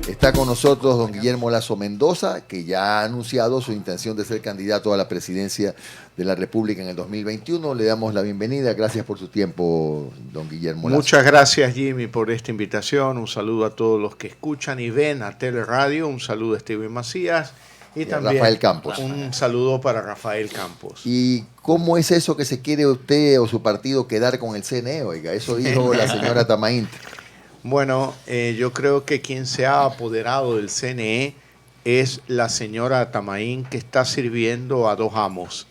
Está con nosotros don Guillermo Lasso Mendoza, que ya ha anunciado su intención de ser candidato a la presidencia de la República en el 2021. Le damos la bienvenida. Gracias por su tiempo, don Guillermo Lasso. Muchas gracias, Jimmy, por esta invitación. Un saludo a todos los que escuchan y ven a Teleradio. Un saludo a Steven Macías. Y también Rafael Campos. Un saludo para Rafael Campos. ¿Y cómo es eso que se quiere usted o su partido quedar con el CNE? Oiga, eso dijo la señora Tamaín. Bueno, yo creo que quien se ha apoderado del CNE es la señora Tamaín, que está sirviendo a dos amos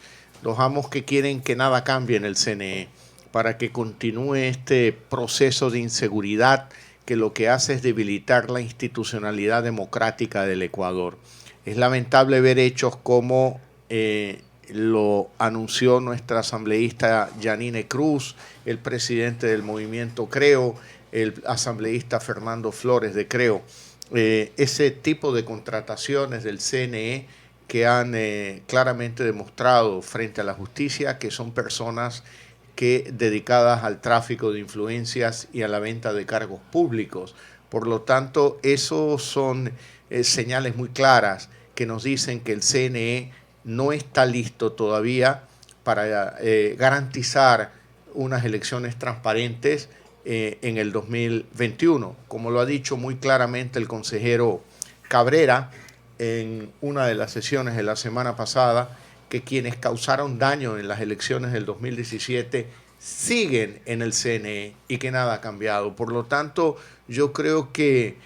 que quieren que nada cambie en el CNE, para que continúe este proceso de inseguridad que lo que hace es debilitar la institucionalidad democrática del Ecuador. Es lamentable ver hechos como lo anunció nuestra asambleísta Yanine Cruz, el presidente del movimiento Creo, el asambleísta Fernando Flores de Creo. Ese tipo de contrataciones del CNE que han claramente demostrado frente a la justicia que son personas que dedicadas al tráfico de influencias y a la venta de cargos públicos. Por lo tanto, esos son señales muy claras que nos dicen que el CNE no está listo todavía para garantizar unas elecciones transparentes en el 2021, como lo ha dicho muy claramente el consejero Cabrera en una de las sesiones de la semana pasada, que quienes causaron daño en las elecciones del 2017 siguen en el CNE y que nada ha cambiado. Por lo tanto, yo creo que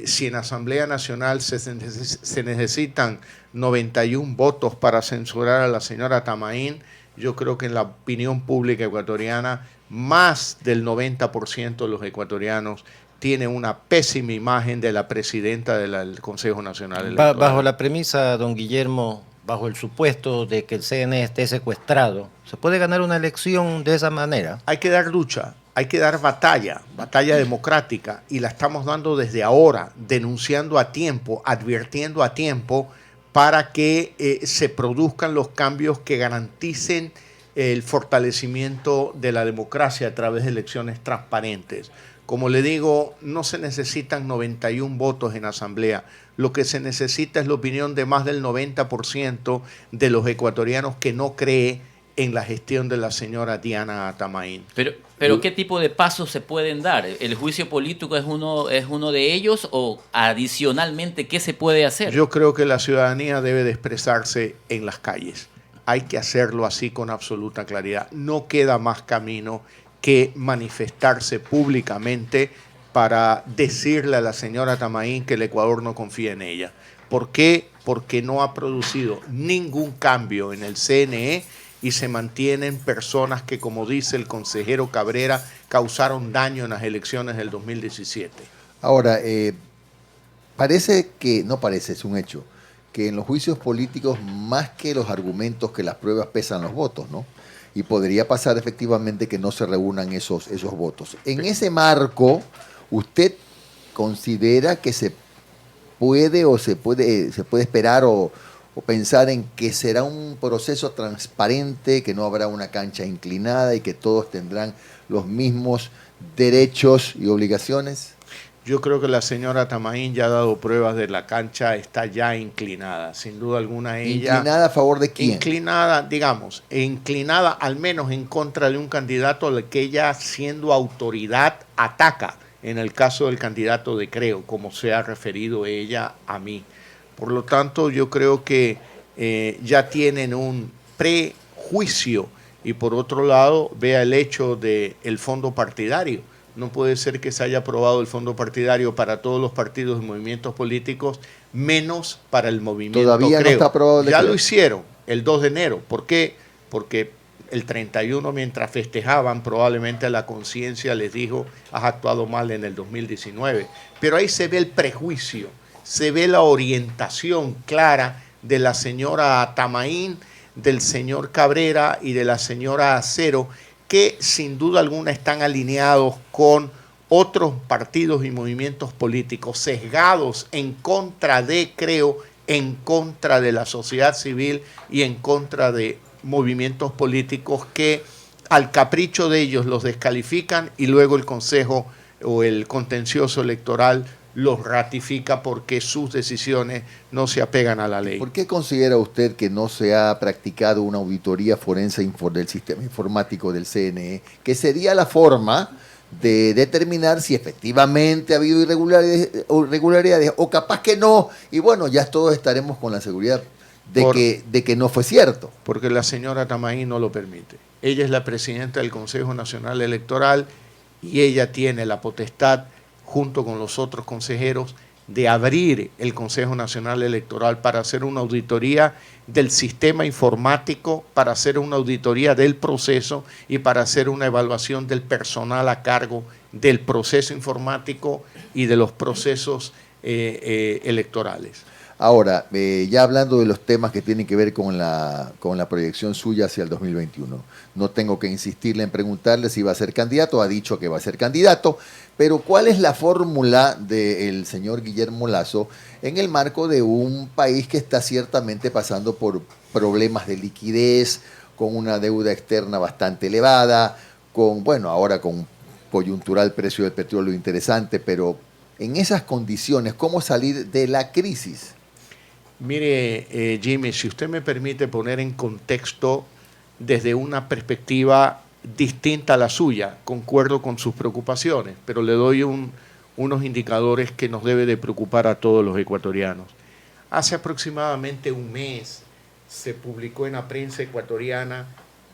si en Asamblea Nacional se necesitan 91 votos para censurar a la señora Tamaín, yo creo que en la opinión pública ecuatoriana más del 90% de los ecuatorianos tiene una pésima imagen de la presidenta del Consejo Nacional Electoral. Bajo la premisa, don Guillermo, bajo el supuesto de que el CNE esté secuestrado, ¿se puede ganar una elección de esa manera? Hay que dar lucha, hay que dar batalla democrática, y la estamos dando desde ahora, denunciando a tiempo, advirtiendo a tiempo, para que se produzcan los cambios que garanticen el fortalecimiento de la democracia a través de elecciones transparentes. Como le digo, no se necesitan 91 votos en asamblea. Lo que se necesita es la opinión de más del 90% de los ecuatorianos que no cree en la gestión de la señora Diana Tamaín. Pero ¿qué tipo de pasos se pueden dar? ¿El juicio político es uno de ellos, o adicionalmente qué se puede hacer? Yo creo que la ciudadanía debe de expresarse en las calles. Hay que hacerlo así con absoluta claridad. No queda más camino que manifestarse públicamente para decirle a la señora Tamaín que el Ecuador no confía en ella. ¿Por qué? Porque no ha producido ningún cambio en el CNE y se mantienen personas que, como dice el consejero Cabrera, causaron daño en las elecciones del 2017. Ahora, parece que, no parece, es un hecho, que en los juicios políticos, más que los argumentos, que las pruebas, pesan los votos, ¿no? Y podría pasar efectivamente que no se reúnan esos votos. En ese marco, ¿usted considera que se puede esperar o pensar en que será un proceso transparente, que no habrá una cancha inclinada y que todos tendrán los mismos derechos y obligaciones? Yo creo que la señora Tamaín ya ha dado pruebas de la cancha, está ya inclinada, sin duda alguna ella. ¿Inclinada a favor de quién? Inclinada al menos en contra de un candidato al que ella, siendo autoridad, ataca, en el caso del candidato de Creo, como se ha referido ella a mí. Por lo tanto, yo creo que ya tienen un prejuicio, y por otro lado, vea el hecho del fondo partidario. No puede ser que se haya aprobado el fondo partidario para todos los partidos y movimientos políticos, menos para el movimiento Todavía Creo. No está aprobado. Ya lo hicieron el 2 de enero. ¿Por qué? Porque el 31, mientras festejaban, probablemente la conciencia les dijo: has actuado mal en el 2019. Pero ahí se ve el prejuicio, se ve la orientación clara de la señora Tamaín, del señor Cabrera y de la señora Acero, que sin duda alguna están alineados con otros partidos y movimientos políticos sesgados en contra de Creo, en contra de la sociedad civil y en contra de movimientos políticos que al capricho de ellos los descalifican y luego el Consejo o el contencioso electoral los ratifica porque sus decisiones no se apegan a la ley. ¿Por qué considera usted que no se ha practicado una auditoría forense del sistema informático del CNE, que sería la forma de determinar si efectivamente ha habido irregularidades o capaz que no, y bueno, ya todos estaremos con la seguridad de que no fue cierto? Porque la señora Tamaín no lo permite. Ella es la presidenta del Consejo Nacional Electoral y ella tiene la potestad, junto con los otros consejeros, de abrir el Consejo Nacional Electoral para hacer una auditoría del sistema informático, para hacer una auditoría del proceso y para hacer una evaluación del personal a cargo del proceso informático y de los procesos electorales. Ahora, ya hablando de los temas que tienen que ver con la proyección suya hacia el 2021, no tengo que insistirle en preguntarle si va a ser candidato, ha dicho que va a ser candidato, pero ¿cuál es la fórmula del señor Guillermo Lasso en el marco de un país que está ciertamente pasando por problemas de liquidez, con una deuda externa bastante elevada, ahora con un coyuntural precio del petróleo interesante, pero en esas condiciones, ¿cómo salir de la crisis? Mire, Jimmy, si usted me permite poner en contexto desde una perspectiva distinta a la suya, concuerdo con sus preocupaciones, pero le doy unos indicadores que nos debe de preocupar a todos los ecuatorianos. Hace aproximadamente un mes se publicó en la prensa ecuatoriana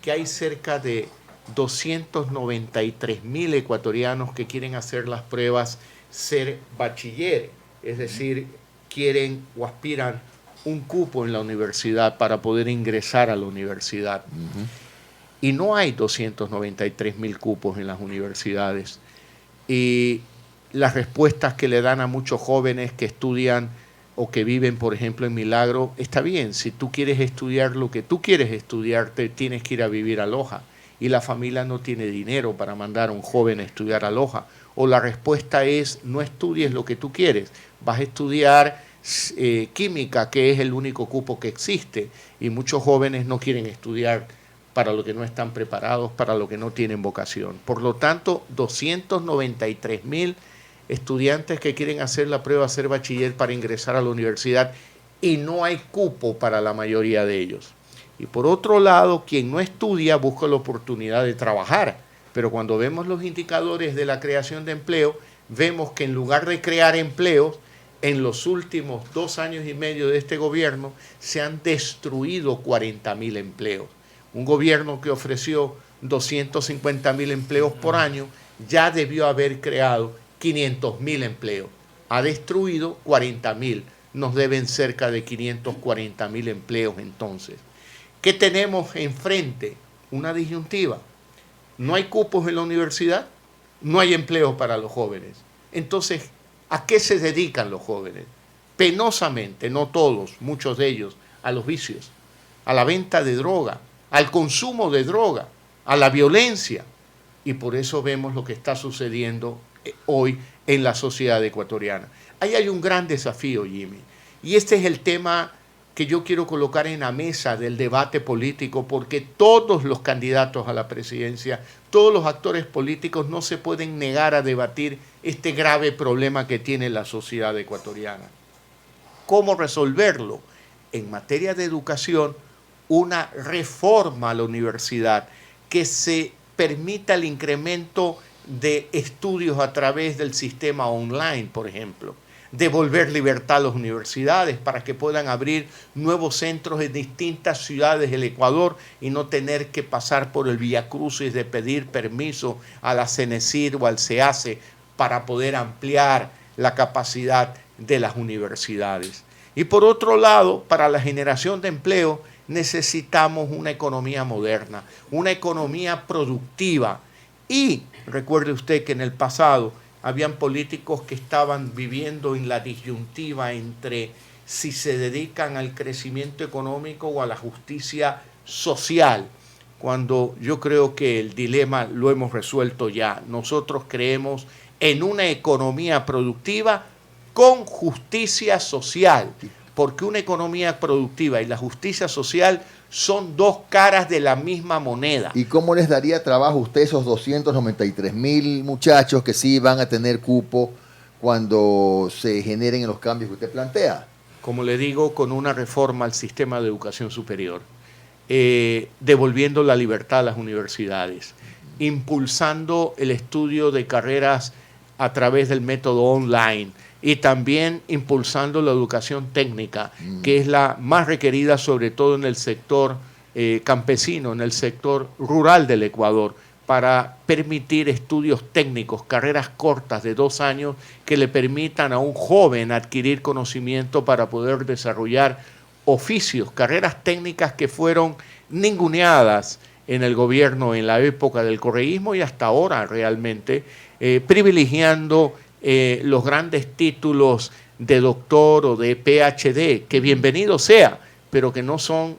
que hay cerca de 293.000 ecuatorianos que quieren hacer las pruebas ser bachiller, es decir, quieren o aspiran un cupo en la universidad para poder ingresar a la universidad. Y no hay 293.000 cupos en las universidades. Y las respuestas que le dan a muchos jóvenes que estudian o que viven, por ejemplo, en Milagro, está bien, si tú quieres estudiar lo que tú quieres estudiar, te tienes que ir a vivir a Loja. Y la familia no tiene dinero para mandar a un joven a estudiar a Loja. O la respuesta es, no estudies lo que tú quieres, vas a estudiar química, que es el único cupo que existe, y muchos jóvenes no quieren estudiar para lo que no están preparados, para lo que no tienen vocación. Por lo tanto, 293.000 estudiantes que quieren hacer la prueba ser bachiller para ingresar a la universidad y no hay cupo para la mayoría de ellos. Y por otro lado, quien no estudia busca la oportunidad de trabajar, pero cuando vemos los indicadores de la creación de empleo, vemos que en lugar de crear empleos, en los últimos 2 años y medio de este gobierno se han destruido 40.000 empleos. Un gobierno que ofreció 250.000 empleos por año ya debió haber creado 500.000 empleos. Ha destruido 40.000. Nos deben cerca de 540.000 empleos entonces. ¿Qué tenemos enfrente? Una disyuntiva. No hay cupos en la universidad, no hay empleo para los jóvenes. Entonces, ¿a qué se dedican los jóvenes? Penosamente, no todos, muchos de ellos, a los vicios, a la venta de droga, al consumo de droga, a la violencia. Y por eso vemos lo que está sucediendo hoy en la sociedad ecuatoriana. Ahí hay un gran desafío, Jimmy. Y este es el tema que yo quiero colocar en la mesa del debate político, porque todos los candidatos a la presidencia, todos los actores políticos no se pueden negar a debatir este grave problema que tiene la sociedad ecuatoriana. ¿Cómo resolverlo? En materia de educación, una reforma a la universidad que se permita el incremento de estudios a través del sistema online, por ejemplo. Devolver libertad a las universidades para que puedan abrir nuevos centros en distintas ciudades del Ecuador y no tener que pasar por el viacrucis de pedir permiso a la CENESID o al SEACE para poder ampliar la capacidad de las universidades. Y por otro lado, para la generación de empleo necesitamos una economía moderna, una economía productiva. Y recuerde usted que en el pasado habían políticos que estaban viviendo en la disyuntiva entre si se dedican al crecimiento económico o a la justicia social, cuando yo creo que el dilema lo hemos resuelto ya. Nosotros creemos en una economía productiva con justicia social, porque una economía productiva y la justicia social son dos caras de la misma moneda. ¿Y cómo les daría trabajo a usted esos 293.000 muchachos que sí van a tener cupo cuando se generen los cambios que usted plantea? Como le digo, con una reforma al sistema de educación superior, devolviendo la libertad a las universidades, impulsando el estudio de carreras a través del método online y también impulsando la educación técnica, que es la más requerida sobre todo en el sector campesino, en el sector rural del Ecuador, para permitir estudios técnicos, carreras cortas de 2 años que le permitan a un joven adquirir conocimiento para poder desarrollar oficios, carreras técnicas que fueron ninguneadas en el gobierno en la época del correísmo y hasta ahora realmente, privilegiando los grandes títulos de doctor o de PhD, que bienvenido sea, pero que no son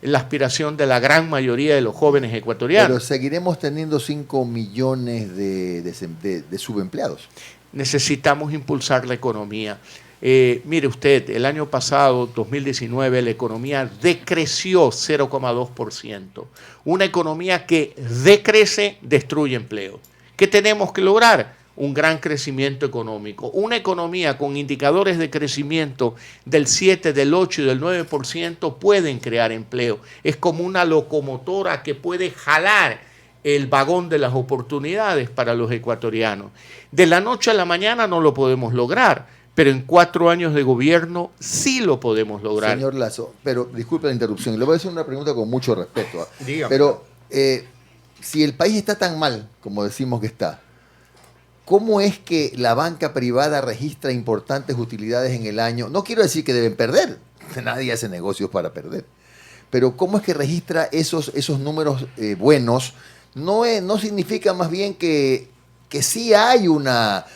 la aspiración de la gran mayoría de los jóvenes ecuatorianos. Pero seguiremos teniendo 5 millones de subempleados. Necesitamos impulsar la economía. Mire usted, el año pasado, 2019, la economía decreció 0,2%. Una economía que decrece, destruye empleo. ¿Qué tenemos que lograr? Un gran crecimiento económico. Una economía con indicadores de crecimiento del 7, del 8 y del 9% pueden crear empleo. Es como una locomotora que puede jalar el vagón de las oportunidades para los ecuatorianos. De la noche a la mañana no lo podemos lograr, pero en 4 años de gobierno sí lo podemos lograr. Señor Lazo, pero disculpe la interrupción, le voy a hacer una pregunta con mucho respeto. Dígame. Pero si el país está tan mal, como decimos que está, ¿cómo es que la banca privada registra importantes utilidades en el año? No quiero decir que deben perder, nadie hace negocios para perder, pero ¿cómo es que registra esos números buenos? No significa más bien que sí hay una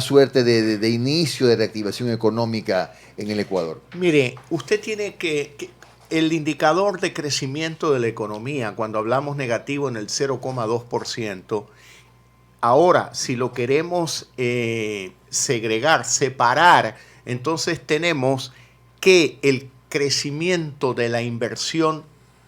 suerte de inicio de reactivación económica en el Ecuador. Mire, usted tiene que el indicador de crecimiento de la economía, cuando hablamos negativo en el 0,2%, ahora, si lo queremos segregar, separar, entonces tenemos que el crecimiento de la inversión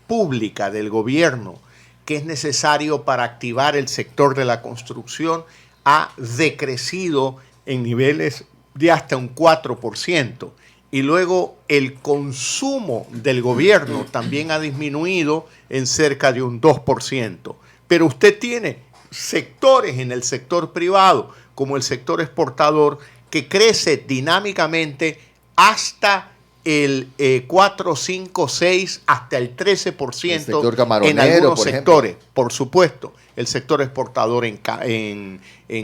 pública del gobierno, que es necesario para activar el sector de la construcción, ha decrecido en niveles de hasta un 4%. Y luego el consumo del gobierno también ha disminuido en cerca de un 2%. Pero usted tiene sectores en el sector privado, como el sector exportador, que crece dinámicamente hasta el 4, 5, 6, hasta el 13% el sector camaronero, en algunos por sectores. ejemplo. Por supuesto, el sector exportador en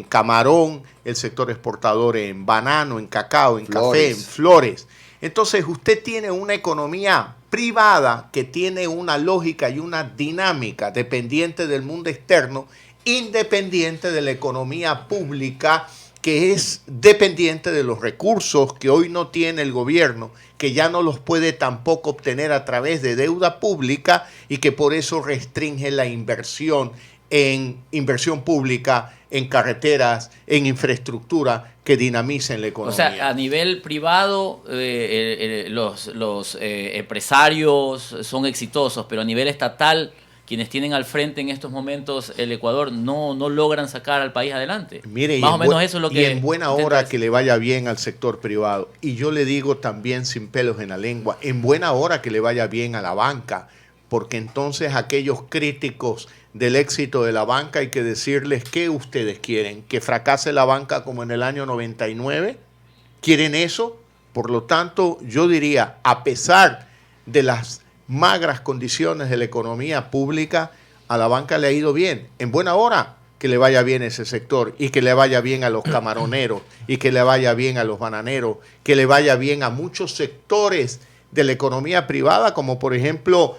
camarón, el sector exportador en banano, en cacao, en café, en flores. Entonces usted tiene una economía privada que tiene una lógica y una dinámica dependiente del mundo externo, independiente de la economía pública, que es dependiente de los recursos que hoy no tiene el gobierno, que ya no los puede tampoco obtener a través de deuda pública y que por eso restringe la inversión en inversión pública, en carreteras, en infraestructura que dinamicen la economía. O sea, a nivel privado los empresarios son exitosos, pero a nivel estatal, quienes tienen al frente en estos momentos el Ecuador no logran sacar al país adelante. Mire, más o menos eso es lo que... Y en buena hora que le vaya bien al sector privado. Y yo le digo también sin pelos en la lengua, en buena hora que le vaya bien a la banca, porque entonces aquellos críticos del éxito de la banca hay que decirles qué ustedes quieren, que fracase la banca como en el año 99, ¿quieren eso? Por lo tanto, yo diría, a pesar de las magras condiciones de la economía pública, a la banca le ha ido bien. En buena hora que le vaya bien ese sector y que le vaya bien a los camaroneros y que le vaya bien a los bananeros, que le vaya bien a muchos sectores de la economía privada, como por ejemplo,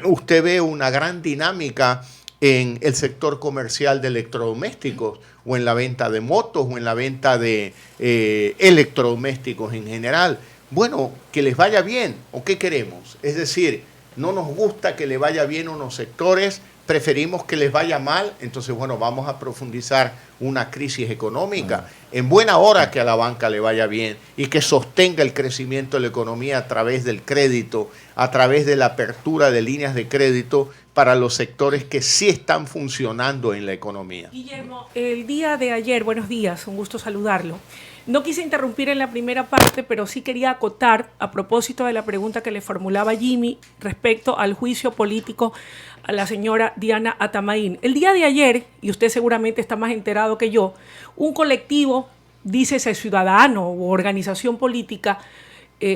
usted ve una gran dinámica en el sector comercial de electrodomésticos o en la venta de motos o en la venta de electrodomésticos en general. Bueno, que les vaya bien, ¿o qué queremos? Es decir, no nos gusta que le vaya bien a unos sectores, preferimos que les vaya mal, entonces bueno, vamos a profundizar una crisis económica. En buena hora que a la banca le vaya bien y que sostenga el crecimiento de la economía a través del crédito, a través de la apertura de líneas de crédito para los sectores que sí están funcionando en la economía. Guillermo, el día de ayer, buenos días, un gusto saludarlo. No quise interrumpir en la primera parte, pero sí quería acotar a propósito de la pregunta que le formulaba Jimmy respecto al juicio político a la señora Diana Atamaín. El día de ayer, y usted seguramente está más enterado que yo, un colectivo, dícese ciudadano o organización política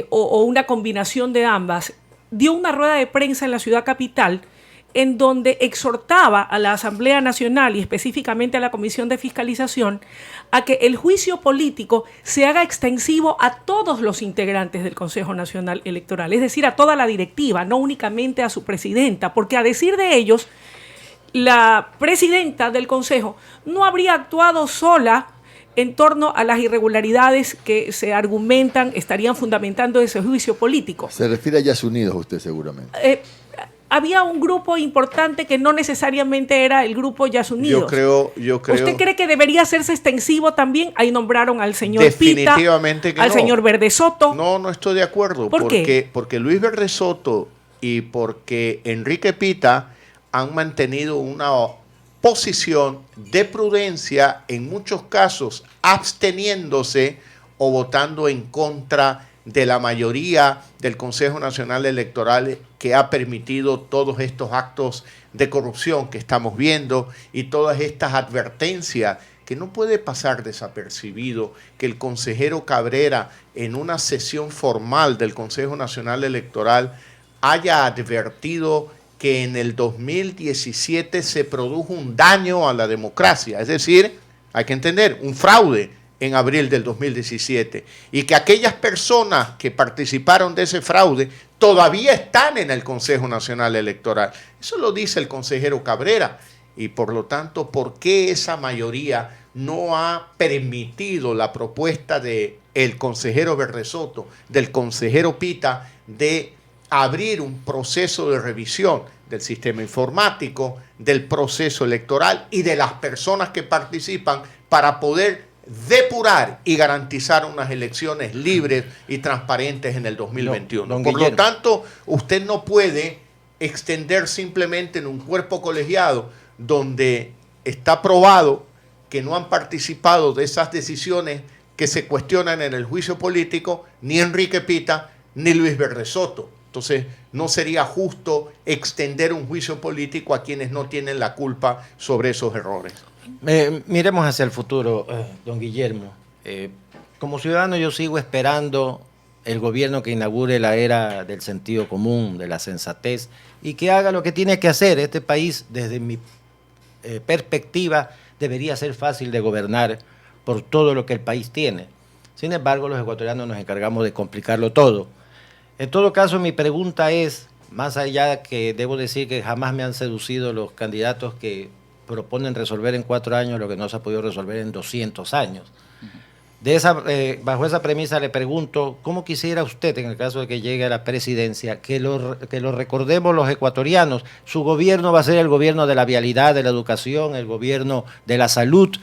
o una combinación de ambas, dio una rueda de prensa en la ciudad capital en donde exhortaba a la Asamblea Nacional y específicamente a la Comisión de Fiscalización a que el juicio político se haga extensivo a todos los integrantes del Consejo Nacional Electoral, es decir, a toda la directiva, no únicamente a su presidenta, porque a decir de ellos, la presidenta del Consejo no habría actuado sola en torno a las irregularidades que se argumentan estarían fundamentando ese juicio político. Se refiere a Yas Unidos usted seguramente. Había un grupo importante que no necesariamente era el grupo Yas Unidos. Yo creo. ¿Usted cree que debería hacerse extensivo también? Ahí nombraron al señor Definitivamente Pita, que al no. señor Verde Soto. No estoy de acuerdo. ¿Por qué? Porque Luis Verde Soto y porque Enrique Pita han mantenido una posición de prudencia, en muchos casos absteniéndose o votando en contra de la mayoría del Consejo Nacional Electoral que ha permitido todos estos actos de corrupción que estamos viendo y todas estas advertencias que no puede pasar desapercibido que el consejero Cabrera en una sesión formal del Consejo Nacional Electoral haya advertido que en el 2017 se produjo un daño a la democracia, es decir, hay que entender, un fraude en abril del 2017 y que aquellas personas que participaron de ese fraude todavía están en el Consejo Nacional Electoral. Eso lo dice el consejero Cabrera y por lo tanto, ¿por qué esa mayoría no ha permitido la propuesta del consejero Verde Soto, del consejero Pita, de abrir un proceso de revisión del sistema informático, del proceso electoral y de las personas que participan para poder depurar y garantizar unas elecciones libres y transparentes en el 2021? Don Por Guillermo. lo tanto, usted no puede extender simplemente en un cuerpo colegiado donde está probado que no han participado de esas decisiones que se cuestionan en el juicio político ni Enrique Pita ni Luis Verde Soto. Entonces, no sería justo extender un juicio político a quienes no tienen la culpa sobre esos errores. Miremos hacia el futuro, don Guillermo. Como ciudadano yo sigo esperando el gobierno que inaugure la era del sentido común, de la sensatez, y que haga lo que tiene que hacer. Este país, desde mi perspectiva, debería ser fácil de gobernar por todo lo que el país tiene. Sin embargo, los ecuatorianos nos encargamos de complicarlo todo. En todo caso, mi pregunta es, más allá que debo decir que jamás me han seducido los candidatos que proponen resolver en 4 años lo que no se ha podido resolver en 200 años. Bajo esa premisa le pregunto, ¿cómo quisiera usted, en el caso de que llegue a la presidencia, que lo recordemos los ecuatorianos? Su gobierno va a ser el gobierno de la vialidad, de la educación, el gobierno de la salud,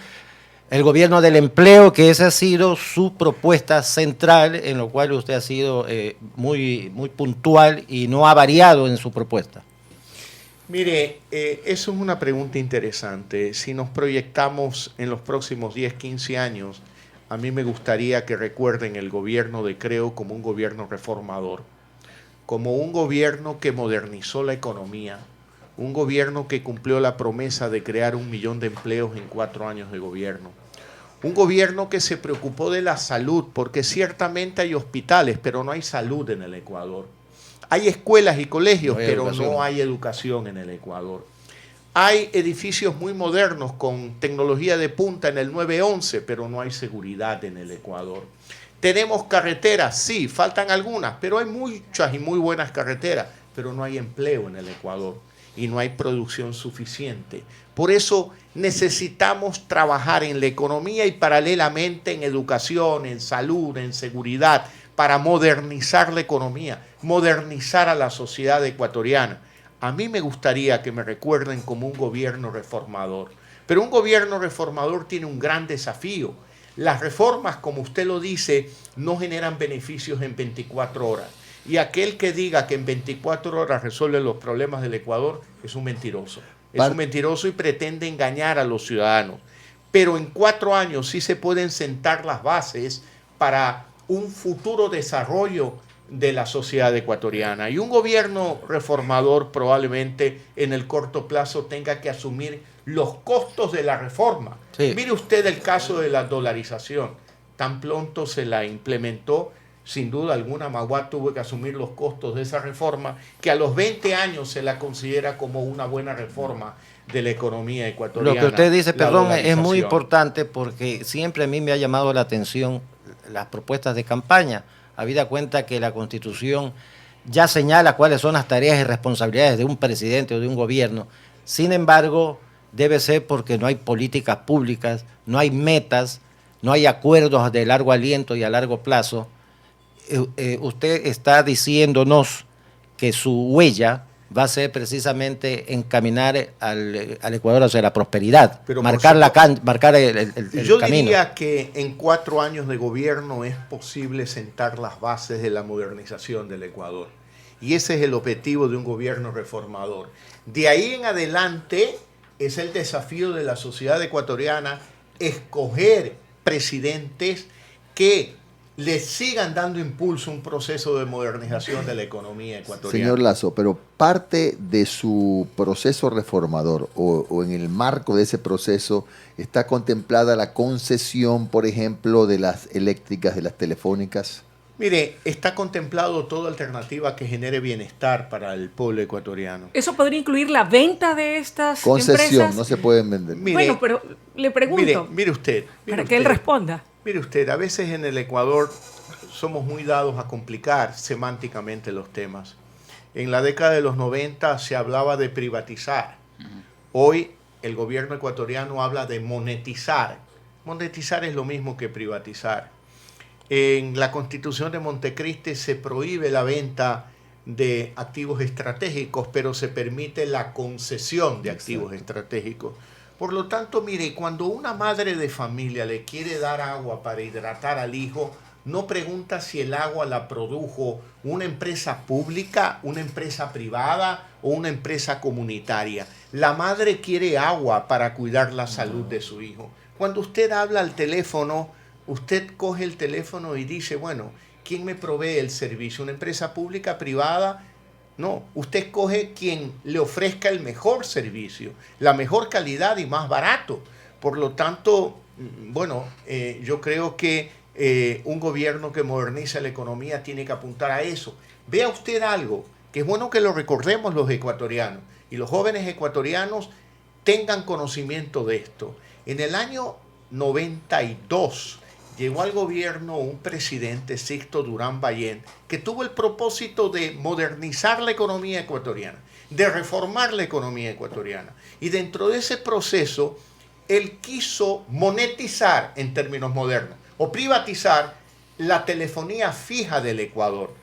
el gobierno del empleo, que esa ha sido su propuesta central, en lo cual usted ha sido muy puntual y no ha variado en su propuesta. Mire, eso es una pregunta interesante. Si nos proyectamos en los próximos 10, 15 años, a mí me gustaría que recuerden el gobierno de Creo como un gobierno reformador, como un gobierno que modernizó la economía, un gobierno que cumplió la promesa de crear 1 millón de empleos en 4 años de gobierno. Un gobierno que se preocupó de la salud, porque ciertamente hay hospitales, pero no hay salud en el Ecuador. Hay escuelas y colegios, pero no hay educación en el Ecuador. Hay edificios muy modernos con tecnología de punta en el 911, pero no hay seguridad en el Ecuador. Tenemos carreteras, sí, faltan algunas, pero hay muchas y muy buenas carreteras, pero no hay empleo en el Ecuador y no hay producción suficiente. Por eso necesitamos trabajar en la economía y paralelamente en educación, en salud, en seguridad, para modernizar la economía, modernizar a la sociedad ecuatoriana. a mí me gustaría que me recuerden como un gobierno reformador. Pero un gobierno reformador tiene un gran desafío. Las reformas, como usted lo dice, no generan beneficios en 24 horas. Y aquel que diga que en 24 horas resuelve los problemas del Ecuador es un mentiroso. Es un mentiroso y pretende engañar a los ciudadanos. Pero en 4 años sí se pueden sentar las bases para un futuro desarrollo de la sociedad ecuatoriana. Y un gobierno reformador probablemente en el corto plazo tenga que asumir los costos de la reforma. Sí. Mire usted el caso de la dolarización. Tan pronto se la implementó, sin duda alguna, Magua tuvo que asumir los costos de esa reforma, que a los 20 años se la considera como una buena reforma de la economía ecuatoriana. Lo que usted dice, la perdón, es muy dolarización. importante porque siempre a mí me ha llamado la atención las propuestas de campaña, habida cuenta que la Constitución ya señala cuáles son las tareas y responsabilidades de un presidente o de un gobierno. Sin embargo, debe ser porque no hay políticas públicas, no hay metas, no hay acuerdos de largo aliento y a largo plazo. Usted está diciéndonos que su huella va a ser precisamente encaminar al Ecuador hacia la prosperidad, Pero marcar el Yo camino. diría que en 4 años de gobierno es posible sentar las bases de la modernización del Ecuador. Y ese es el objetivo de un gobierno reformador. De ahí en adelante es el desafío de la sociedad ecuatoriana escoger presidentes que le sigan dando impulso a un proceso de modernización de la economía ecuatoriana. Señor Lazo, pero parte de su proceso reformador o en el marco de ese proceso está contemplada la concesión, por ejemplo, de las eléctricas, de las telefónicas. Mire, está contemplado toda alternativa que genere bienestar para el pueblo ecuatoriano. ¿Eso podría incluir la venta de estas Concesión, empresas? no se pueden vender. Mire, Bueno, pero le pregunto, Mire usted. para que él responda. Mire usted, a veces en el Ecuador somos muy dados a complicar semánticamente los temas. En la década de los 90 se hablaba de privatizar. Hoy el gobierno ecuatoriano habla de monetizar. Monetizar es lo mismo que privatizar. En la Constitución de Montecristi se prohíbe la venta de activos estratégicos, pero se permite la concesión de activos estratégicos. Por lo tanto, mire, cuando una madre de familia le quiere dar agua para hidratar al hijo, no pregunta si el agua la produjo una empresa pública, una empresa privada o una empresa comunitaria. La madre quiere agua para cuidar la salud de su hijo. Cuando usted habla al teléfono, usted coge el teléfono y dice, bueno, ¿quién me provee el servicio? ¿Una empresa pública, privada? No, usted escoge quien le ofrezca el mejor servicio, la mejor calidad y más barato. Por lo tanto, bueno, yo creo que un gobierno que moderniza la economía tiene que apuntar a eso. Vea usted algo, que es bueno que lo recordemos los ecuatorianos y los jóvenes ecuatorianos tengan conocimiento de esto. En el año 92 llegó al gobierno un presidente, Sixto Durán Ballén, que tuvo el propósito de modernizar la economía ecuatoriana, de reformar la economía ecuatoriana. Y dentro de ese proceso, él quiso monetizar en términos modernos o privatizar la telefonía fija del Ecuador,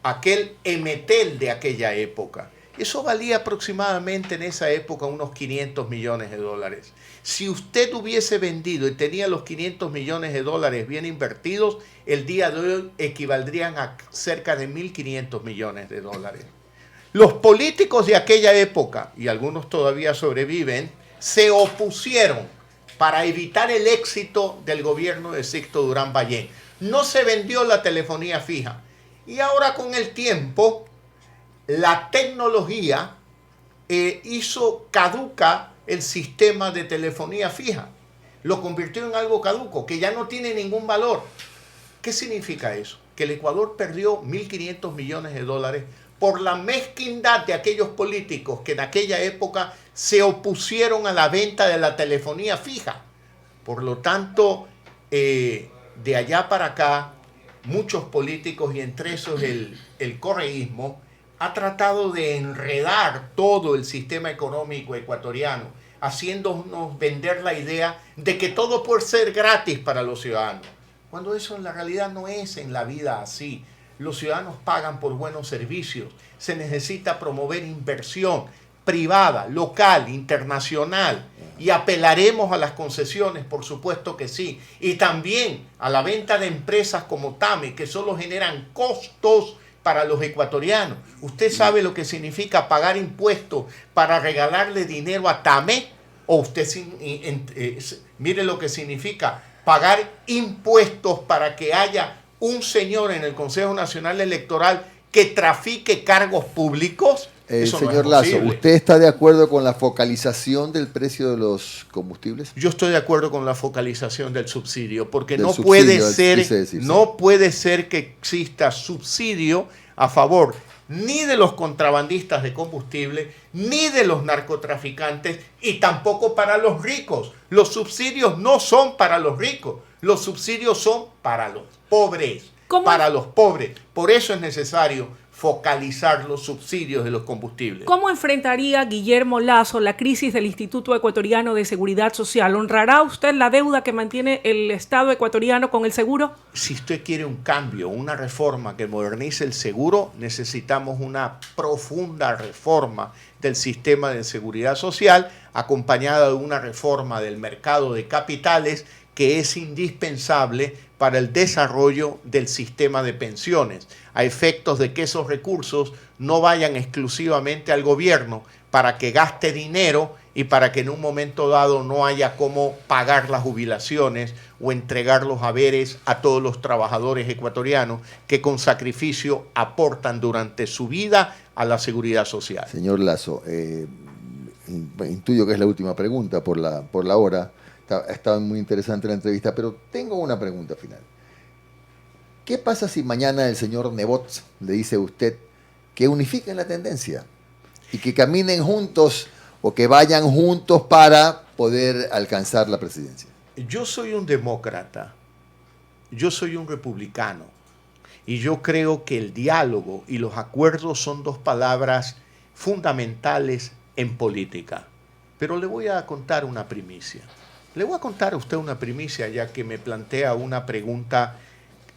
aquel Emetel de aquella época. Eso valía aproximadamente en esa época unos 500 millones de dólares. Si usted hubiese vendido y tenía los 500 millones de dólares bien invertidos, el día de hoy equivaldrían a cerca de 1.500 millones de dólares. Los políticos de aquella época, y algunos todavía sobreviven, se opusieron para evitar el éxito del gobierno de Sixto Durán Ballén. No se vendió la telefonía fija. Y ahora con el tiempo, la tecnología hizo caduca el sistema de telefonía fija. Lo convirtió en algo caduco, que ya no tiene ningún valor. ¿Qué significa eso? Que el Ecuador perdió 1.500 millones de dólares por la mezquindad de aquellos políticos que en aquella época se opusieron a la venta de la telefonía fija. Por lo tanto, de allá para acá, muchos políticos, y entre esos el correísmo, ha tratado de enredar todo el sistema económico ecuatoriano, haciéndonos vender la idea de que todo puede ser gratis para los ciudadanos, cuando eso en la realidad no es en la vida así. Los ciudadanos pagan por buenos servicios. Se necesita promover inversión privada, local, internacional. Y apelaremos a las concesiones, por supuesto que sí. Y también a la venta de empresas como TAME, que solo generan costos para los ecuatorianos. ¿Usted sabe lo que significa pagar impuestos para regalarle dinero a TAME? O usted mire lo que significa pagar impuestos para que haya un señor en el Consejo Nacional Electoral que trafique cargos públicos. Eso Señor no es Lazo, posible. ¿usted está de acuerdo con la focalización del precio de los combustibles? Yo estoy de acuerdo con la focalización del subsidio, porque Del no subsidio, puede ser, quise decir, no puede ser que exista subsidio a favor ni de los contrabandistas de combustible, ni de los narcotraficantes, y tampoco para los ricos. Los subsidios no son para los ricos, los subsidios son para los pobres, ¿Cómo? para los pobres. Por eso es necesario focalizar los subsidios de los combustibles. ¿Cómo enfrentaría Guillermo Lazo la crisis del Instituto Ecuatoriano de Seguridad Social? ¿Honrará usted la deuda que mantiene el Estado ecuatoriano con el seguro? Si usted quiere un cambio, una reforma que modernice el seguro, necesitamos una profunda reforma del sistema de seguridad social, acompañada de una reforma del mercado de capitales que es indispensable para el desarrollo del sistema de pensiones, a efectos de que esos recursos no vayan exclusivamente al gobierno para que gaste dinero y para que en un momento dado no haya cómo pagar las jubilaciones o entregar los haberes a todos los trabajadores ecuatorianos que con sacrificio aportan durante su vida a la seguridad social. Señor Lazo, intuyo que es la última pregunta por la hora. Ha estado muy interesante la entrevista, pero tengo una pregunta final. ¿Qué pasa si mañana el señor Nebot le dice a usted que unifiquen la tendencia y que caminen juntos o que vayan juntos para poder alcanzar la presidencia? Yo soy un demócrata, yo soy un republicano, y yo creo que el diálogo y los acuerdos son dos palabras fundamentales en política. Pero le voy a contar una primicia. Le voy a contar a usted una primicia, ya que me plantea una pregunta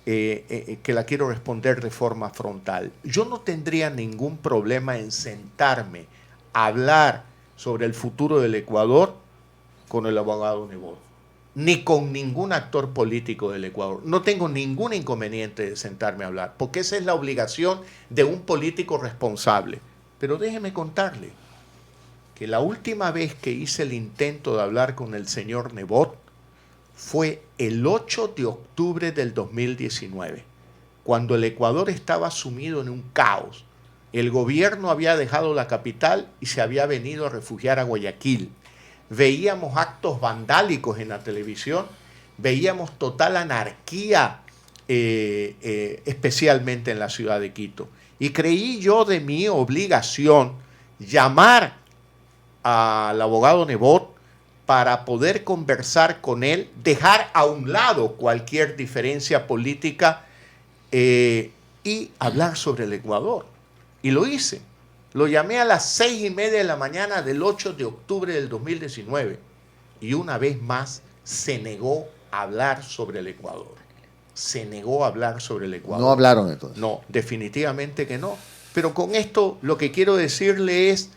que la quiero responder de forma frontal. Yo no tendría ningún problema en sentarme a hablar sobre el futuro del Ecuador con el abogado Nebot, ni con ningún actor político del Ecuador. No tengo ningún inconveniente de sentarme a hablar, porque esa es la obligación de un político responsable. Pero déjeme contarle que la última vez que hice el intento de hablar con el señor Nebot fue el 8 de octubre del 2019, cuando el Ecuador estaba sumido en un caos. El gobierno había dejado la capital y se había venido a refugiar a Guayaquil. Veíamos actos vandálicos en la televisión, veíamos total anarquía, especialmente en la ciudad de Quito. Y creí yo de mi obligación llamar al abogado Nebot para poder conversar con él, dejar a un lado cualquier diferencia política y hablar sobre el Ecuador. Y lo hice. Lo llamé a las 6:30 de la mañana del 8 de octubre del 2019 y una vez más se negó a hablar sobre el Ecuador. Se negó a hablar sobre el Ecuador. ¿No hablaron entonces? No, definitivamente que no. Pero con esto lo que quiero decirle es,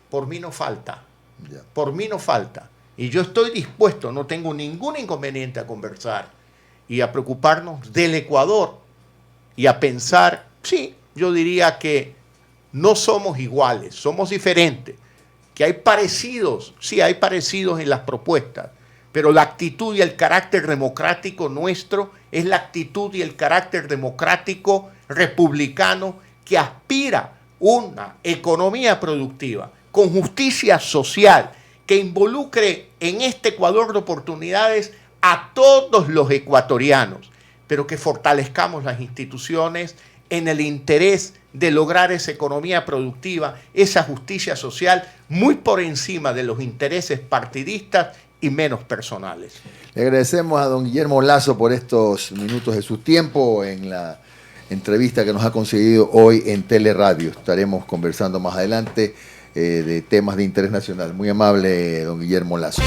por mí no falta. Ya. Por mí no falta. Y yo estoy dispuesto, no tengo ningún inconveniente a conversar y a preocuparnos del Ecuador y a pensar, sí, yo diría que no somos iguales, somos diferentes, que hay parecidos, sí, hay parecidos en las propuestas, pero la actitud y el carácter democrático nuestro es la actitud y el carácter democrático republicano que aspira a una economía productiva con justicia social, que involucre en este Ecuador de oportunidades a todos los ecuatorianos, pero que fortalezcamos las instituciones en el interés de lograr esa economía productiva, esa justicia social, muy por encima de los intereses partidistas y menos personales. Le agradecemos a don Guillermo Lazo por estos minutos de su tiempo en la entrevista que nos ha concedido hoy en Teleradio. Estaremos conversando más adelante de temas de interés nacional. Muy amable, don Guillermo Lazo.